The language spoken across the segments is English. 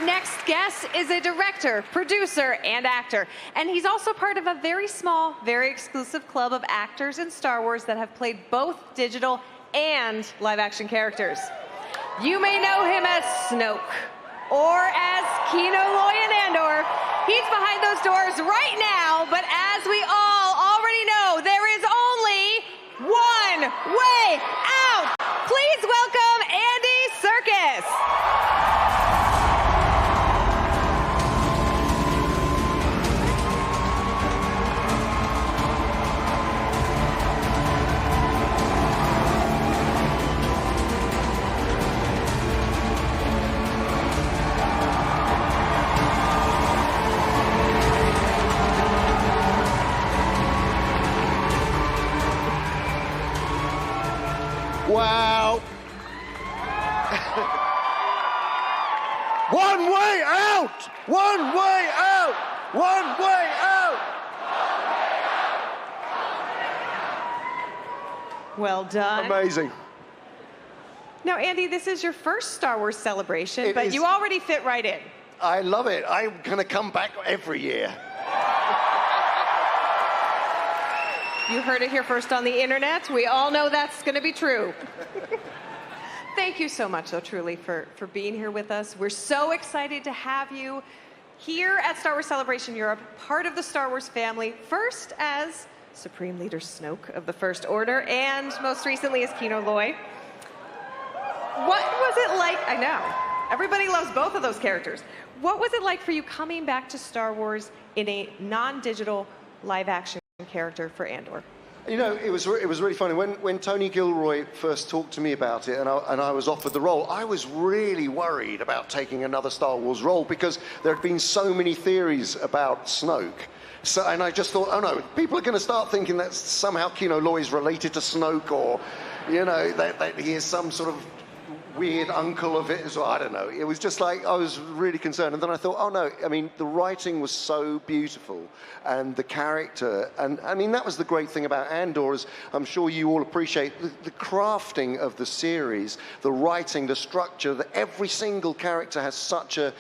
Our next guest is a director, producer, and actor. And he's also part of a very small, very exclusive club of actors in Star Wars that have played both digital and live-action characters. You may know him as Snoke or as Kino Loy in Andor. He's behind those doors right now, but as we all already know, there is only one way out. Please welcome Andy Serkis. Wow. One way out! One way out! One way out! Well done. Amazing. Now, Andy, this is your first Star Wars celebration, but is. you already fit right in. I love it. I'm going to come back every year. You heard it here first on the internet. We all know that's going to be true. Thank you so much, though, truly, for being here with us. We're so excited to have you here at Star Wars Celebration Europe, part of the Star Wars family, first as Supreme Leader Snoke of the First Order, and most recently as Kino Loy. What was it like? I know. Everybody loves both of those characters. What was it like for you coming back to Star Wars in a non-digital live-action character for Andor? You know, it was really funny. When Tony Gilroy first talked to me about it and I was offered the role, I was really worried about taking another Star Wars role because there had been so many theories about Snoke. So, and I just thought, oh no, people are going to start thinking that somehow Kino Loy is related to Snoke, or, you know, that he is some sort of weird uncle of it as well. I don't know. It was just like, I was really concerned. And then I thought, oh no, I mean, the writing was so beautiful and the character. And I mean, that was the great thing about Andor, is I'm sure you all appreciate the crafting of the series, the writing, the structure, that every single character has such a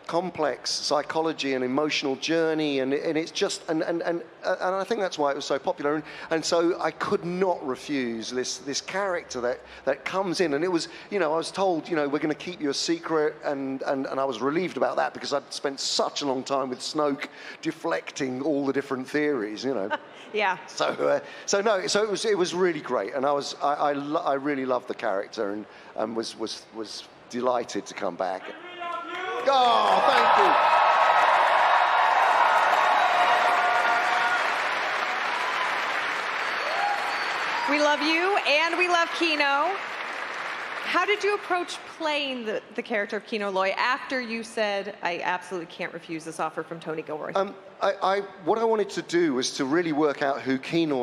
complex psychology and emotional journey, and it's just and I think that's why it was so popular, and so I could not refuse this character that comes in, and it was, you know, I was told, you know, we're going to keep you a secret, and I was relieved about that because I'd spent such a long time with Snoke deflecting all the different theories, you know. Yeah. So it was really great, and I really loved the character, and was delighted to come back. Oh, thank you. We love you, and we love Kino. How did you approach playing the character of Kino Loy after you said, I absolutely can't refuse this offer from Tony Gilroy? What I wanted to do was to really work out who Kino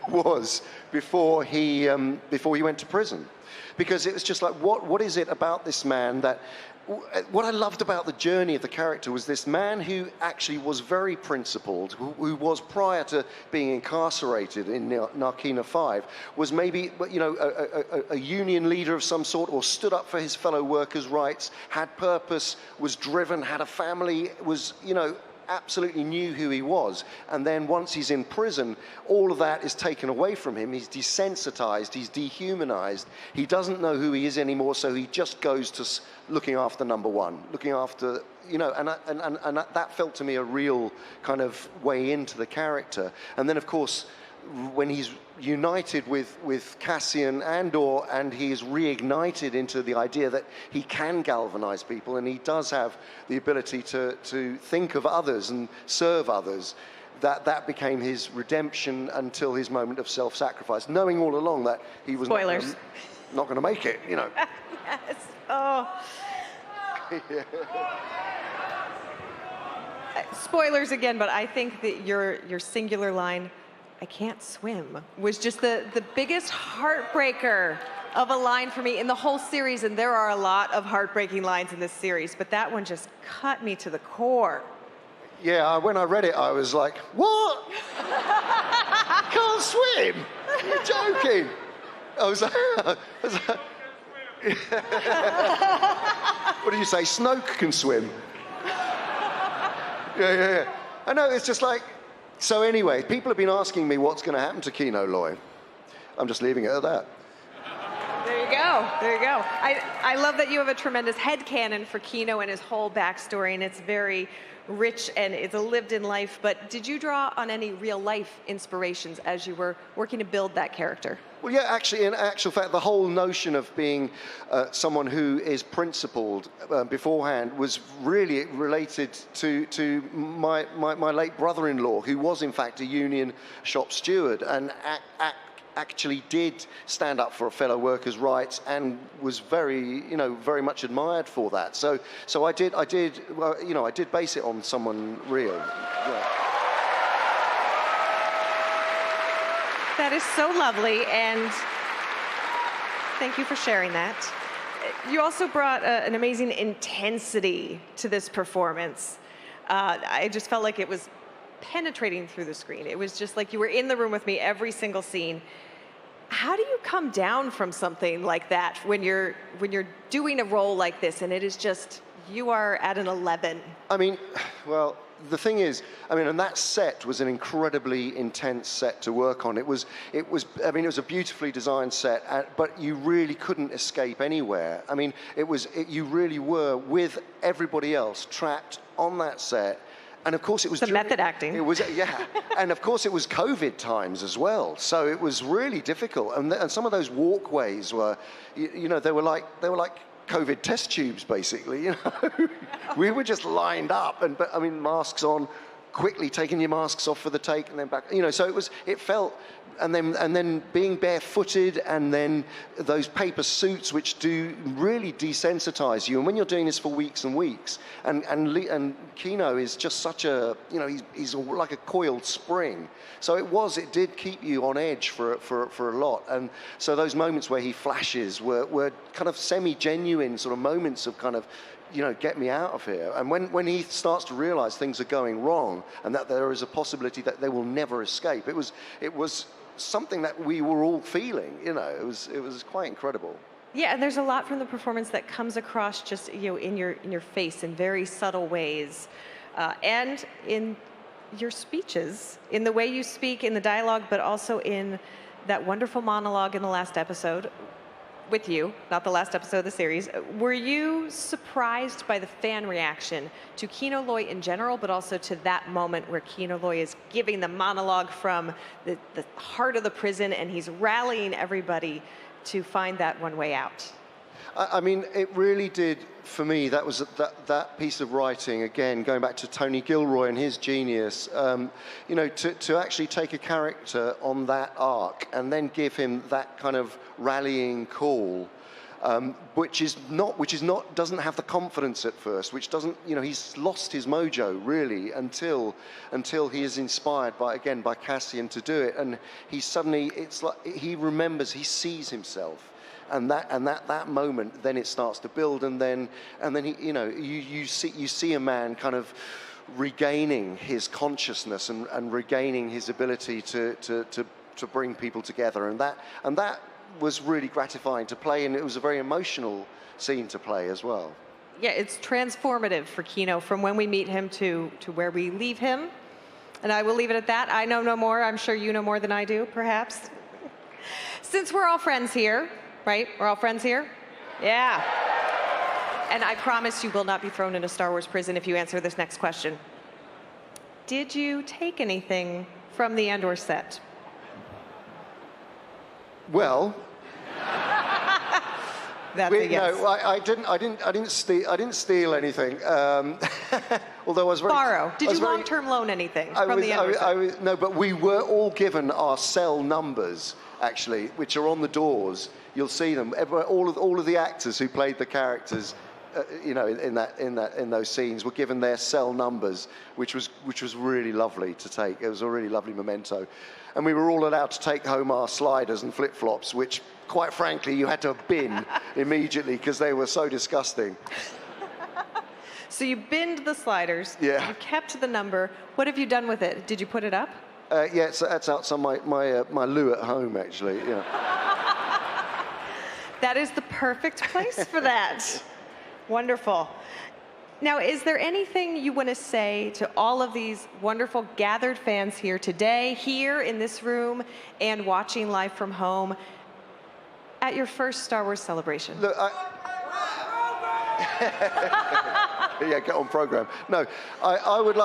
was before he went to prison. Because it was just like, what is it about this man that... What I loved about the journey of the character was this man who actually was very principled, who was, prior to being incarcerated in Narkina 5, was maybe, you know, a union leader of some sort, or stood up for his fellow workers' rights, had purpose, was driven, had a family, was, you know, absolutely knew who he was. And then once he's in prison, all of that is taken away from him. He's desensitized, he's dehumanized, he doesn't know who he is anymore, so he just goes to looking after number one, looking after, you know, and that felt to me a real kind of way into the character. And then, of course, when he's united with Cassian Andor, and he is reignited into the idea that he can galvanize people, and he does have the ability to think of others and serve others, that became his redemption until his moment of self-sacrifice, knowing all along that he was not going to make it, you know. Yes. Oh. Yeah. Spoilers again, but I think that your singular line, I can't swim, was just the biggest heartbreaker of a line for me in the whole series. And there are a lot of heartbreaking lines in this series, but that one just cut me to the core. Yeah, when I read it, I was like, what? Can't swim? You're joking. I was like, did you say? Snoke can swim. Yeah. I know, it's just like... So anyway, people have been asking me what's going to happen to Kino Loy. I'm just leaving it at that. There you go. There you go. I love that you have a tremendous headcanon for Kino and his whole backstory, and it's very rich and it's a lived-in life. But did you draw on any real-life inspirations as you were working to build that character? Well, yeah, actually, in actual fact, the whole notion of being someone who is principled beforehand was really related to my late brother-in-law, who was, in fact, a union shop steward and actually did stand up for fellow workers' rights and was very much admired for that. So I did base it on someone real. Yeah. That is so lovely, and thank you for sharing that. You also brought an amazing intensity to this performance. I just felt like it was penetrating through the screen. It was just like you were in the room with me every single scene. How do you come down from something like that when you're doing a role like this and it is just, you are at an 11? I mean, well, the thing is, and that set was an incredibly intense set to work on. It was a beautifully designed set, but you really couldn't escape anywhere. You really were with everybody else trapped on that set. And of course it was... The method acting. It was, yeah. And of course it was COVID times as well. So it was really difficult. And some of those walkways were, they were like COVID test tubes, basically. We were just lined up, but masks on, quickly taking your masks off for the take, and then back. So it felt, and then being barefooted, and then those paper suits which do really desensitize you. And when you're doing this for weeks and weeks, and Kino is just such a, he's like a coiled spring. So it did keep you on edge for a lot. And so those moments where he flashes were kind of semi-genuine sort of moments of kind of, get me out of here. And when he starts to realize things are going wrong and that there is a possibility that they will never escape, it was something that we were all feeling. It was quite incredible. Yeah, and there's a lot from the performance that comes across just in your face in very subtle ways, and in your speeches, in the way you speak, in the dialogue, but also in that wonderful monologue in the last episode with you, not the last episode of the series. Were you surprised by the fan reaction to Kino Loy in general, but also to that moment where Kino Loy is giving the monologue from the heart of the prison and he's rallying everybody to find that one way out? It really did, for me, that piece of writing, again, going back to Tony Gilroy and his genius, to actually take a character on that arc and then give him that kind of rallying call, which doesn't have the confidence at first, which doesn't, he's lost his mojo really until he is inspired by Cassian to do it, and he suddenly, it's like he remembers, he sees himself. And that moment, then it starts to build, and then he, you see a man kind of regaining his consciousness and regaining his ability to bring people together, and that was really gratifying to play, and it was a very emotional scene to play as well. Yeah, it's transformative for Kino from when we meet him to where we leave him, and I will leave it at that. I know no more. I'm sure you know more than I do, perhaps. Since we're all friends here. Right? We're all friends here? Yeah. And I promise you will not be thrown in a Star Wars prison if you answer this next question. Did you take anything from the Andor set? Well, that's a yes. No, I didn't steal anything. Although I was very... Borrow. Did you long-term loan anything from the Andor set? No, but we were all given our cell numbers, actually, which are on the doors. You'll see them. All of the actors who played the characters, in those scenes, were given their cell numbers, which was really lovely to take. It was a really lovely memento, and we were all allowed to take home our sliders and flip-flops, which, quite frankly, you had to bin immediately because they were so disgusting. So you binned the sliders. Yeah. You kept the number. What have you done with it? Did you put it up? Yeah, that's outside my loo at home, actually. Yeah. That is the perfect place for that. Wonderful. Now, is there anything you want to say to all of these wonderful gathered fans here today, here in this room, and watching live from home at your first Star Wars celebration? Look, yeah, get on program. No, I would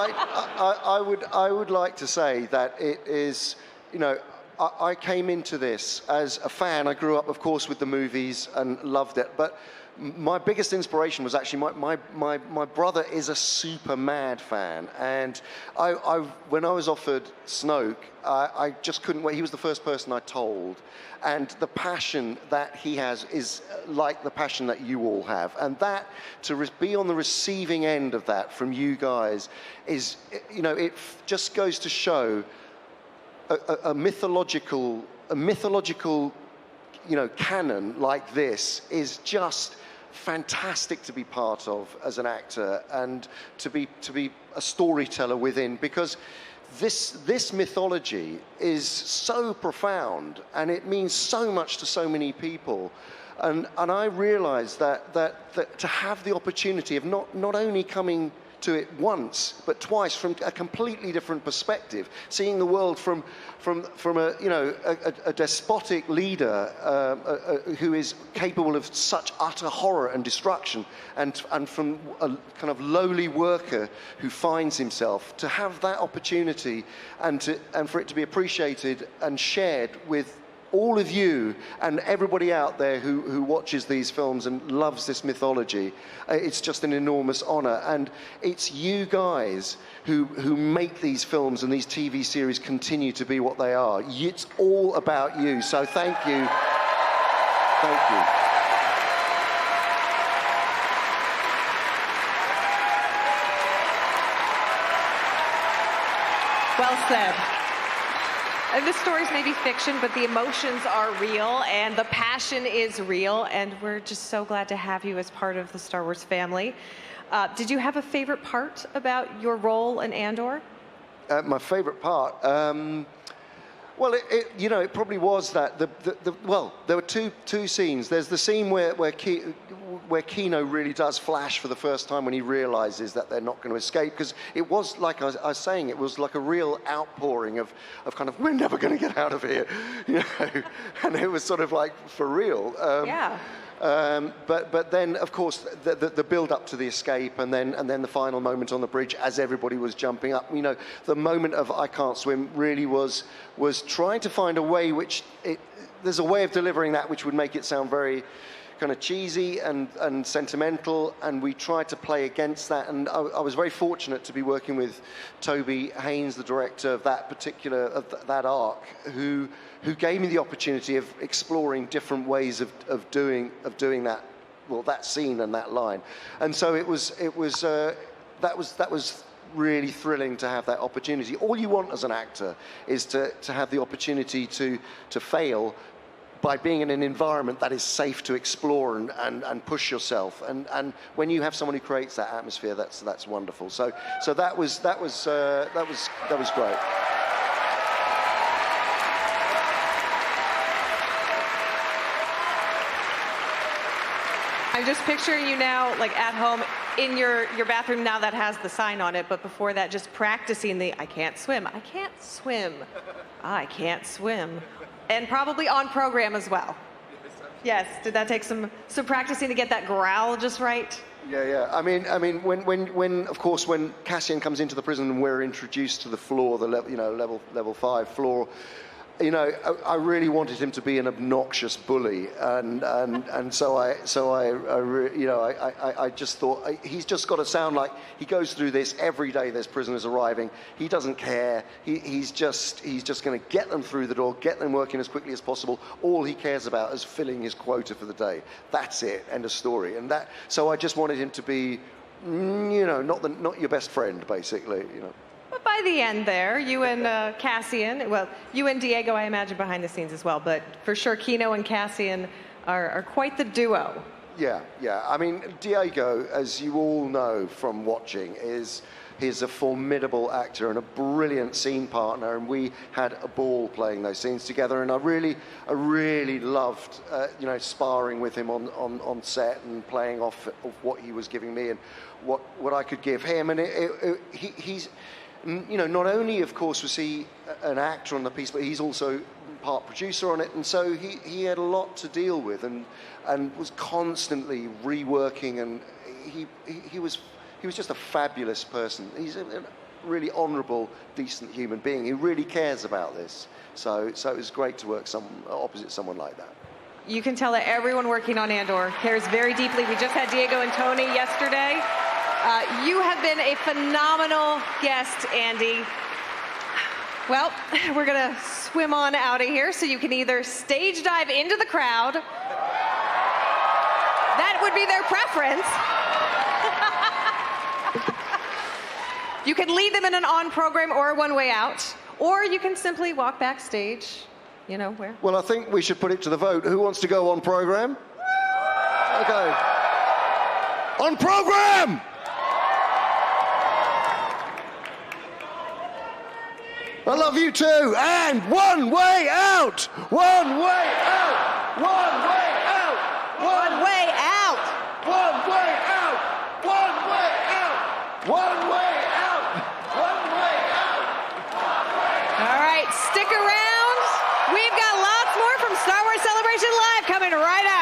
like to say that it is, you know, I came into this as a fan. I grew up, of course, with the movies and loved it, but my biggest inspiration was actually my brother is a super mad fan, and when I was offered Snoke, I just couldn't wait. He was the first person I told, and the passion that he has is like the passion that you all have, and that to be on the receiving end of that from you guys is, you know, it just goes to show a mythological, you know, canon like this is just fantastic to be part of as an actor, and to be a storyteller within, because this mythology is so profound and it means so much to so many people, and I realized that to have the opportunity of not only coming to it once but twice from a completely different perspective, seeing the world from a, you know, a despotic leader who is capable of such utter horror and destruction, and from a kind of lowly worker who finds himself, to have that opportunity and for it to be appreciated and shared with all of you and everybody out there who watches these films and loves this mythology. It's just an enormous honor, and it's you guys who make these films and these TV series continue to be what they are. It's all about you, so thank you. Thank you. Well said. And the stories may be fiction, but the emotions are real and the passion is real, and we're just so glad to have you as part of the Star Wars family. Did you have a favorite part about your role in Andor? My favorite part? Well, you know, it probably was that well, there were two scenes. There's the scene where Kino really does flash for the first time when he realizes that they're not going to escape, because it was, like I was saying, it was like a real outpouring of kind of, we're never going to get out of here, you know, and it was sort of like for real. Yeah. But then, of course, the build up to the escape, and then the final moment on the bridge as everybody was jumping up. You know, the moment of I can't swim really was trying to find a way there's a way of delivering that which would make it sound very kind of cheesy and sentimental, and we tried to play against that. And I was very fortunate to be working with Toby Haynes, the director of that particular that arc, who gave me the opportunity of exploring different ways of doing that, well, that scene and that line. And so that was really thrilling to have that opportunity. All you want as an actor is to have the opportunity to fail by being in an environment that is safe to explore and push yourself. And when you have someone who creates that atmosphere, that's wonderful. So that was great. I'm just picturing you now, like at home in your bathroom now that has the sign on it, but before that, just practicing the I can't swim, I can't swim, I can't swim. And probably on program as well. Yes, did that take some practicing to get that growl just right? Yeah. I mean, when of course, when Cassian comes into the prison and we're introduced to the floor, the level 5 floor, you know, I really wanted him to be an obnoxious bully, and so I just thought he's just got to sound like he goes through this every day. There's prisoners arriving. He doesn't care. He's just going to get them through the door, get them working as quickly as possible. All he cares about is filling his quota for the day. That's it. End of story. So I just wanted him to be, you know, not your best friend, basically, you know. But by the end there, you and Cassian, well, you and Diego, I imagine, behind the scenes as well, but for sure Kino and Cassian are quite the duo. Yeah. I mean, Diego, as you all know from watching, he's a formidable actor and a brilliant scene partner, and we had a ball playing those scenes together. And I really loved, sparring with him on set and playing off of what he was giving me and what I could give him. And he's, not only, of course, was he an actor on the piece, but he's also part producer on it, and so he had a lot to deal with and was constantly reworking, and he was just a fabulous person. He's a really honourable, decent human being who really cares about this. So it was great to work opposite someone like that. You can tell that everyone working on Andor cares very deeply. We just had Diego and Tony yesterday. You have been a phenomenal guest, Andy. Well, we're going to swim on out of here, so you can either stage dive into the crowd. That would be their preference. You can lead them in an on program or a one-way out, or you can simply walk backstage, where? Well, I think we should put it to the vote. Who wants to go on program? Okay. On program! I love you too. And one way out! One way out! One way out! One way out! One way out! One way out! One way out! One way out! All right, stick around. We've got lots more from Star Wars Celebration Live coming right out.